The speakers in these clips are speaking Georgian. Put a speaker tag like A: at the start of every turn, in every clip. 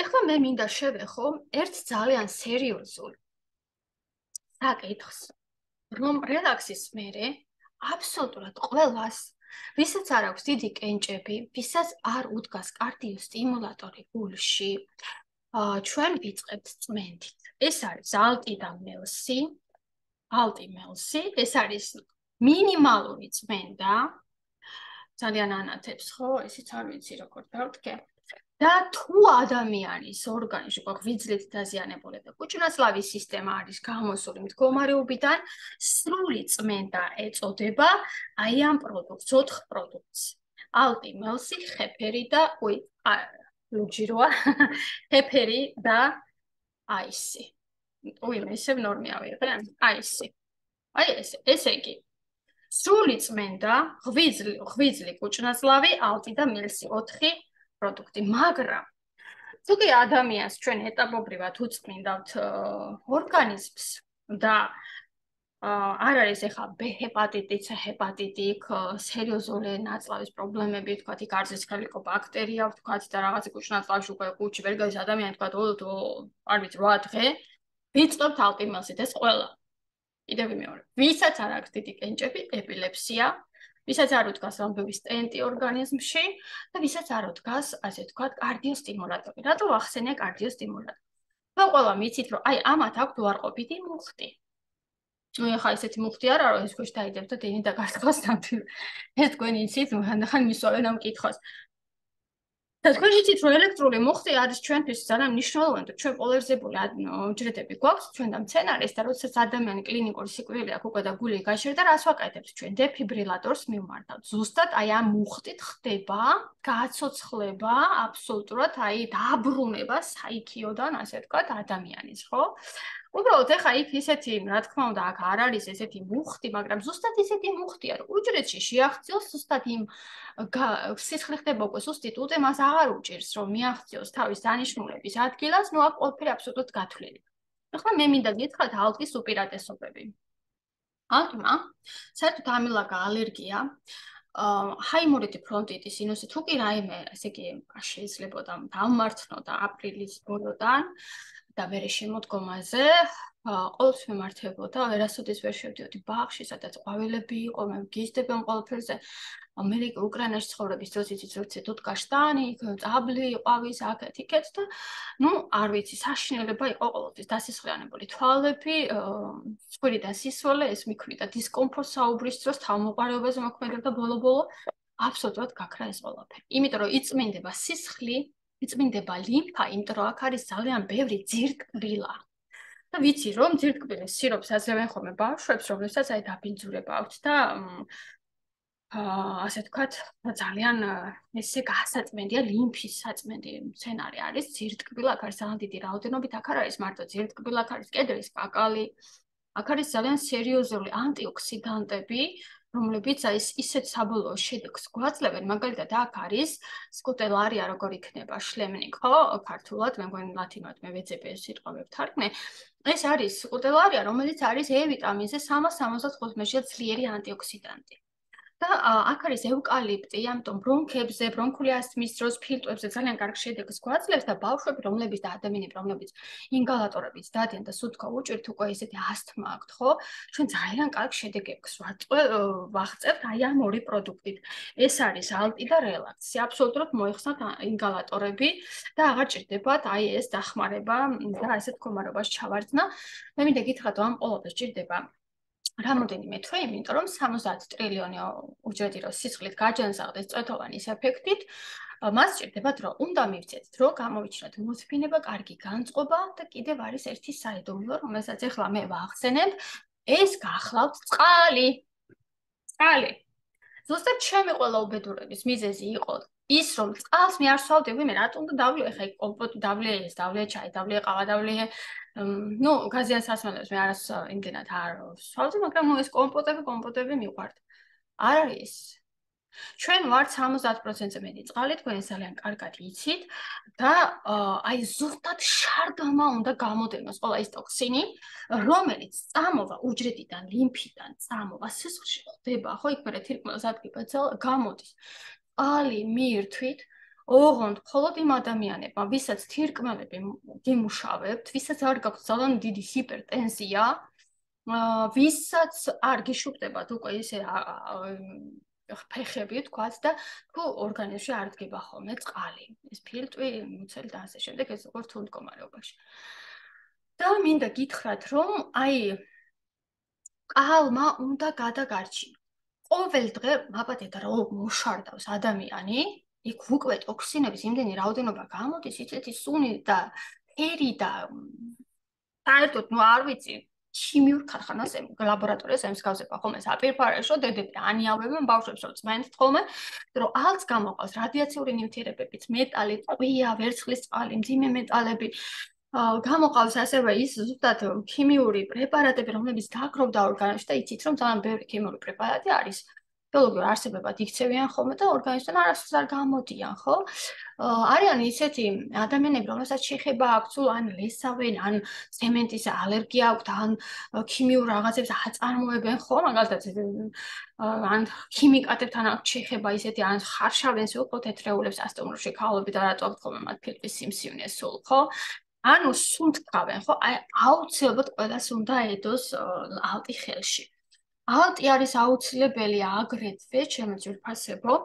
A: ეხლა მე მინდა შევეხო ერთ ძალიან სერიოზულ საკითხს, რომ რელაქსის მერე აბსოლუტურად ყველას, ვისაც არ აქვს დიდი კენჭები, ვისაც არ უდგას კარდიოსტიმულატორი გულში, ჩვენ ვიწყებთ წმენდით. ეს არის ალტი და მელსი, ეს არის მინიმალური წმენდა, ძალიან ანათებს, ხო? ესეც არ ვიცი როგორ დავთქე. და თუ ადამიანის ორგანიზმი ღვიძლით დაზიანებული და კუჭნაწლავის სისტემა არის გამოსული მდგომარეობიდან, სრული წმენდა ეწოდება აი ამ პროდუქტს, 4 პროდუქტს. ალტი, მელსი, ხეფერი და ლუჯიროა, ხეფერი და აისი. ესე ნორმი ავიღე, აისი. აი ესე იგი. სრული წმენდა, ღვიძლი, კუჭნაწლავი, ალტი და მელსი, 4 პროდუქტი, მაგრამ თუ კი ადამიანს ჩვენ ეტაპობრივად უწმინდავთ ორგანიზმს და არ არის ეხლა B ჰეპატიტი, C ჰეპატიტი, სერიოზული ნაწლავის პრობლემები, თქვათ, იქ არის ჰელიკობაქტერია, თქვათ და რაღაცა კუჭნაწლავში უკვე კუჭი ვერ გადის ადამიანი, თქვათ, არ ვიცი, 8 დღე, ვიწყებთ ალტიმელსით, ეს ყველა. კიდევ ვიმეორე, ვისაც არ აქვს დიდი კენჭები, ეპილეფსია, ვისაც არ უდგას ამბები სტენტი ორგანიზმში და ვისაც არ უდგას, ასე ვთქვათ, კარდიოსტიმულატორი. რატო ახსენე კარდიოსტიმულატორი? თქვენ ყველა მიცით, რომ აი ამათ აქვთ უარყოფითი მუხტი. ეხლა ესეთი მუხტი არა, რომ ეს ქვეშ დაიდებთ და დენი დაგასხავს ნამდვილ. ეს თქვენ იცით, ხან მისვავენ ამ კითხვას. და თქვენ იცით, რომ ელექტრული მუხტი არის ჩვენთვის ძალიან მნიშვნელოვანი, რომ ჩვენ პოლარიზებული უჯრედები გვაქვს, ჩვენ და მცენარეს და როდესაც ადამიანი კლინიკური სიკვდილი აქვს უკვე და გული გაჟერდა, რას ვაკეთებთ ჩვენ? დეფიბრილატორს მივმართავთ. ზუსტად აი ამ მუხტით ხდება გაცოცხლება, აბსოლუტურად აი დაბრუნება საიქიოდან, ასე ვთქვათ, ადამიანის, ხო? უბრალოდ ეხა იქ ისეთი, რა თქმა უნდა, აქ არ არის ესეთი მუხტი, მაგრამ ზუსტად ისეთი მუხტია, რომ უჯრედში შეაღწიოს ზუსტად იმ სისხლი ხდება უკვე ზუსტით უტე მას აღარ უჭირს, რომ მიაღწიოს თავის დანიშნულების ადგილას, აქ ყველაფერი აბსოლუტურად გათვლილი. ეხლა მე მინდა გითხრათ ალტის უპირატესობები. ალტმა საერთოდ ამილაგა ალერგია, ჰაიმურიტი ფრონტიტი სინუსი, თუ კი რაიმე, ესე იგი, შეიძლება დავმართნო და აპრილის ბოლოდან და მერე შემოდგომაზე ყოველთვის მემართებოდა, ვერასოდეს ვერ შევდიოდი ბაღში, სადაც ყვავილები იყო, მე მგიზდება ამ ყველაფერზე. ამერიკა უკრაინაში ცხოვრების დროს იცით, როცა თუ დგაშტანი, წაბლი, ყვავის აქეთ იქეთ და არ ვიცი, საშინელება იყო ყოველთვის დასისხლიანებული თვალები, ცხვირიდან სისვოლე, ეს მიქმნიდა დისკომფორტს საუბრის დროს, თავმოყარეობაზე მოქმედებდა ბოლო-ბოლო, აბსოლუტურად გაქრა ეს ყველაფერი. იმიტომ რომ იწმინდება სისხლი, იწმინდება ლიმფა, იმიტომ რომ აქ არის ძალიან ბევრი ძირტკბილა. და ვიცი, რომ ძირტკბილის სიროპს აძლევენ ხოლმე ბავშვებს, რომლებსაც აი დაბინძურება აქვთ და ასე ვთქვათ, ძალიან ესე გასაწმენდია ლიმფის საწმენდი მცენარე არის ძირტკბილა, აქ არის ძალიან დიდი რაოდენობით, აქ არ არის მარტო ძირტკბილა, აქ არის კედრის კაკალი, აქ არის ძალიან სერიოზული ანტიოქსიდანტები, რომლებიც აი ისეთ საბოლოო შედეგს გვაძლევენ, მაგალითად აქ არის სკუტელარია, როგორ იქნება შლემნი, ხო? ქართულად, მე მგონი ლათინურად მე ვეძებე ეს სიტყვა ვთარგმნე. ეს არის სკუტელარია, რომელიც არის E ვიტამინზე 375-მეშია ძლიერი ანტიოქსიდანტი. და აქ არის ევკალიპტი, ამიტომ ბრონქებზე, ბრონქული ასთმის დროს ფილტვებზე ძალიან კარგ შედეგს გვაძლევს და ბავშვები, რომლებიც და ადამიანები, რომლებიც ინგალატორებით დადიან და სუთქო უჭირთ, უკვე ესეთი ასთმა აქვთ, ხო? ჩვენ ძალიან კარგ შედეგებს ვაღწევთ აი ამ ორი პროდუქტით. ეს არის ალტი და რელაქსი. აბსოლუტურად მოიხსნათ ინგალატორები და აღარ ჭირდებათ აი ეს დახმარება და ესეთ მდგომარეობაში ჩავარდნა. მე მინდა გითხრათ, ამ ყოველთვის ჭირდება რამოდენიმე თვე, იმიტომ რომ 70 ტრილიონი უჯრედი რო სისხლით გაჯანსაღდეს წვეთოვანის ეფექტით, მას ჭირდება დრო. უნდა მივცეთ დრო, გამოვიჩინოთ მოთფინება, კარგი განწყობა და კიდევ არის ერთი საიდუმლო, რომელსაც ახლა მე ვახსენებ, ეს გახლავთ წყალი. წყალი. ზუსტად ჩემი ყველა უბედურების მიზეზი იყო ის, რომ წყალს მე არ ვსვავდი, მე რატომ და დავლე ხა კომპოტი დავლე ეს, დავლე ჩაი, დავლე ყავა, დავლე გაზიან სასმელებს მე არას იმდენად არ ვსვავდი, მაგრამ ეს კომპოტები მიყვართ. არ არის. ჩვენ ვართ 70%-ზე მეტი წყალი, თქვენ ეს ძალიან კარგად იცით და აი ზუსტად შარდამა უნდა გამოდენოს ყველა ის ტოქსინი, რომელიც წამოვა უჯრედიდან, ლიმფიდან, წამოვა სისხლში ხდება, ხო, იქ მერე თირკმელს ადგება ძალა გამოდის. წყალი მიირთვით ოღონდ მხოლოდ იმ ადამიანებმა, ვისაც თირკმელები გიმუშავებთ, ვისაც არ გაქვთ ძალიან დიდი ჰიპერტენზია, ვისაც არ გიშუქდებათ უკვე ისე ფეხები თქვათ და თუ ორგანიზმში არ დგება ხოლმე წყალი, ეს ფილტვი, მუცელი და ასე შემდეგ, ეს როგორ რთულ მდგომარეობაში. და მინდა გითხრათ, რომ აი ყალმა უნდა გადაგარჩინო. ყოველ დღე მაბადეთ რომ მოშარდავს ადამიანი, იქ უკვე ტოქსინების იმდენი რაოდენობა გამოდის, იცით ის სუნი და ფერი და საერთოდ ნუ არ ვიცი ქიმიურ ქარხანას ლაბორატორიას ემსგავსება ხოლმე საპირფარეშო დედები ანიავებენ ბავშვებს რომ წმენთ ხოლმე რომ ალს გამოყავს რადიაციული ნივთიერებებით მეტალი, ტყვია, ვერცხლის წყალი, მძიმე მეტალები გამოყავს ასევე ის ზუსტად ქიმიური პრეპარატები რომლებიც დაგროვდა ორგანიზმში და იცით რომ ძალიან ბევრი ქიმიური პრეპარატი არის ბიოლოგიურ არსებებად იქცევიან ხოლმე და ორგანიზმიდან არასდროს არ გამოდიან, ხო? არიან ისეთი ადამიანები, რომელსაც შეხება აქვთ, სულ ან ლესავენ, ან ცემენტის ალერგია აქვთ, ან ქიმიურ რაღაცებს აწარმოებენ, ხო? მაგალითად, ან ქიმიკატებთან აქვთ შეხება ისეთი, ან ხარშავენ სულ თეთრეულებს ასტომურში ქალები და რატო აქვთ ხოლმე მათ ფილტვის სიმსივნე სულ, ხო? ანუ სუნთქავენ, ხო? აი აუცილებლად ყველას უნდა ედოს ალტი ხელში. ალტი არის აუცილებელი აგრეთვე, ჩემო ძვირფასებო,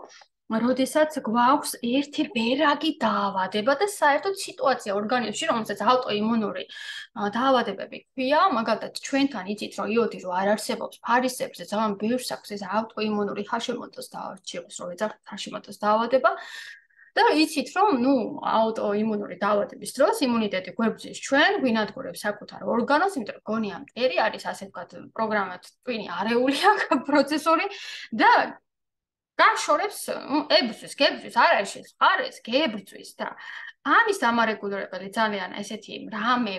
A: როდესაც გვაქვს ერთი ბერაგი დაავადება და საერთოდ სიტუაცია ორგანიზმში, რომელსაც ავტოიმუნური დაავადებები ქვია, მაგალითად ჩვენთან იცით, რომ იოდი რო არ არსებობს ფარისებზე, ძალიან ბევრს აქვს ეს ავტოიმუნური ჰაშიმოტოს დაავადება. და იცით რომ, ნუ, აუტოიმუნური დაავადების დროს იმუნიტეტი გვებრძვის ჩვენ, გვინადგურებს საკუთარ ორგანოს, იმიტომ რომ გონია მტერი არის, ასე ვთქვათ, პროგრამად ტვინი არეული აქვს პროცესორი და გაშორებს, ებრძვის, გებრძვის, არ არის შეწყარეს, გებრძვის და ამის დამარეგულირებელი ძალიან ესეთი რამე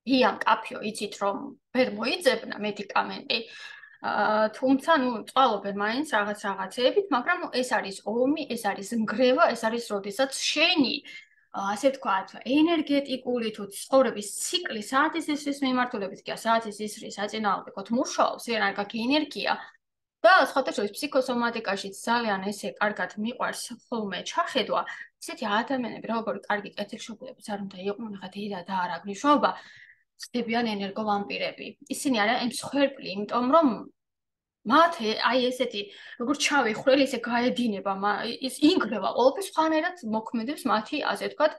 A: ია მკაფიო, იცით რომ ვერ მოიძებნა მედიკამენტი თუმცა, ნუ, წვალობენ მაინც რაღაცეებით, მაგრამ ეს არის ომი, ეს არის ნგრევა, ეს არის როდესაც შენი, ასე ვთქვათ, ენერგეტიკული თუ ცხოვრების ციკლი საათის ისრის მიმართულებით კი საათის ისრის საწინააღმდეგოდ მუშაობს, ვერ არ გაქვს ენერგია და სხვათა შორის ფსიქოსომატიკაშიც ძალიან ესე კარგად მიყვარს ხოლმე ჩახედვა, ისეთი ადამიანები, როგორი კარგი კეთილშობილების არ უნდა იყვნენ, ხა დედა და არ აქვს მნიშვნელობა, ხდებიან ენერგოვამპირები. ისინი არიან მსხვერპლი, იმიტომ რომ მათ აი ესეთი როგორც ჩავი ხვრელი ისე გაედინება, ის ინგრევა, ყველაფერს სხვანაირად მოქმედებს მათი, ასე ვთქვათ,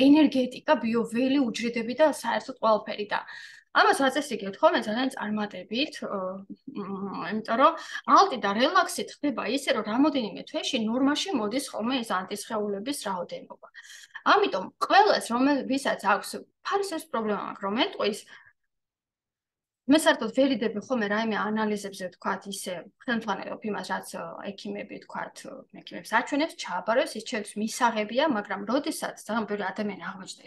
A: ენერგეტიკა, ბიოველი, უჯრედები და საერთოდ ყველაფერი და ამას ვაწესრიგებთ ხოლმე ძალიან წარმატებით, იმიტომ რომ ალტი და რელაქსით ხდება ისე, რომ რამოდენიმე თვეში ნორმაში მოდის ხოლმე ეს ანტისხეულების რაოდენობა. ამიტომ ყველას, რომელსაც აქვს ფარისების პრობლემა აქვს, რომ ეტყვის მე საერთოდ ვერიდები ხოლმე რაიმე ანალიზებზე ვთქვათ ისე ხელმძღვანელობ იმას, რაც ექიმები ვთქვათ, ექიმებს აჩვენებს, ჩააბაროს, ის ჩემს მისაღებია, მაგრამ როდესაც ძალიან ბევრი ადამიანი აღმოჩნდა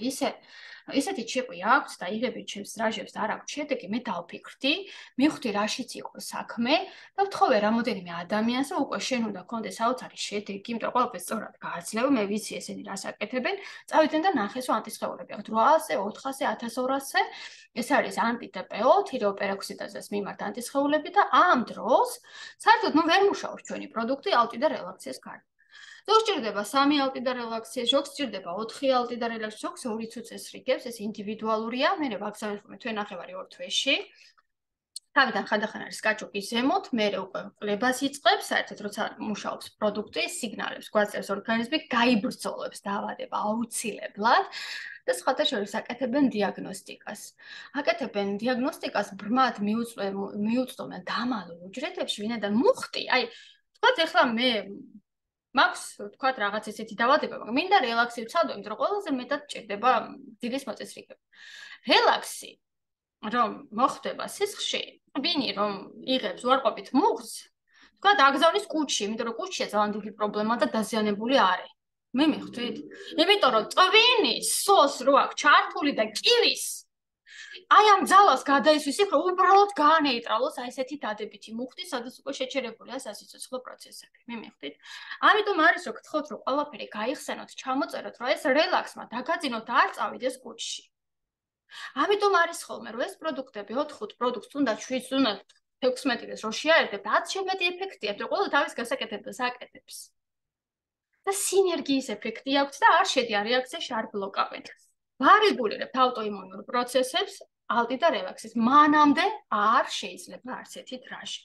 A: ისეთი ჩიყვი აქვს და იღებენ ჩემს რაჟებს და არ აქვს შედეგი, მე დავფიქრდი, მივხვდი რაშიც იყო საქმე და ვთხოვე რამოდენიმე ადამიანს, რომ უკვე შენ უნდა გქონდეს საოცარი შედეგი, იმიტომ რომ ყველაფერს სწორად გააცნევ, მე ვიცი ესენი რას აკეთებენ, წავიდნენ და ნახეს, რომ ანტისხეულები აქვს 800-ზე, 400-ზე, 1200-ზე. ეს არის ანტიტპო, თიროპეროქსიდაზის მიმართ ანტისხეულები და ამ დროს საერთოდ ნუ ვერ მუშაობს ჩვენი პროდუქტი ალტი და რელაქსის გარდა. ზოგს ჭირდება 3 ალტი და რელაქსია, ზოგს ჭირდება 4 ალტი და რელაქსია, ზოგს 2 წუთის რიგებს, ეს ინდივიდუალურია, მე ვაგზავნე თვე ნახევარი 2 თვეში. თავიდან ხანდახან არის კაჭუკი ზემოთ, მე უკვე ყლებას იწყებს, საერთოდ როცა მუშაობს პროდუქტი, სიგნალებს გვაწევს ორგანიზმი, გაიბრძოლებს დაავადება აუცილებლად. და სხვათა შორის აკეთებენ დიაგნოსტიკას. აკეთებენ დიაგნოსტიკას ბრმად მიუწვდომენ დამალულ უჯრედებში, ვინაიდან მუხტი, აი, თქვათ ახლა მე მაქვს, თქვათ რაღაც ესეთი დაავადება, მაგრამ მინდა რელაქსი ვცადო, იმიტომ რომ ყველაზე მეტად ჭირდება დილის მოწესრიგება. რელაქსი რომ მოხდება სისხლში, ტვინი რომ იღებს უარყოფით მუხტს, თქვათ აგზავნის კუჭში, იმიტომ რომ კუჭშია ძალიან დიდი პრობლემა და დაზიანებული არის. მე მიხვდით? იმიტომ რომ ტვინი სოს რო აქვს ჩართული და კირის აი ამ ძალას გადაისვის იქ რომ უბრალოდ გაანეიტრალოს აი ესეთი დადებითი მუხტი, სადაც უკვე შეჩერებულია სასიცოცხლო პროცესები. მე მიხვდით? ამიტომ არის რომ გთხოვთ რომ ყველაფერი გაიხსენოთ, ჩამოწეროთ, რომ ეს რელაქსმა დაგაძინოთ და არ წავიდეს კუჭში. ამიტომ არის ხოლმე რომ ეს პროდუქტები 4 პროდუქტს უნდა 7 უნდა 16-ის რო შეაერთებთ, 10 შემეტი ეფექტია, რომ ყველა თავის გასაკეთებას აკეთებს. და სინერგიის ეფექტი აქვს და არ შედიან რეაქციაში, არ ბლოკავენ. ვარეგულირებთ ავტოიმუნურ პროცესებს ალტი და რელაქსის. მანამდე არ შეიძლება არც ერთი დრაჟი.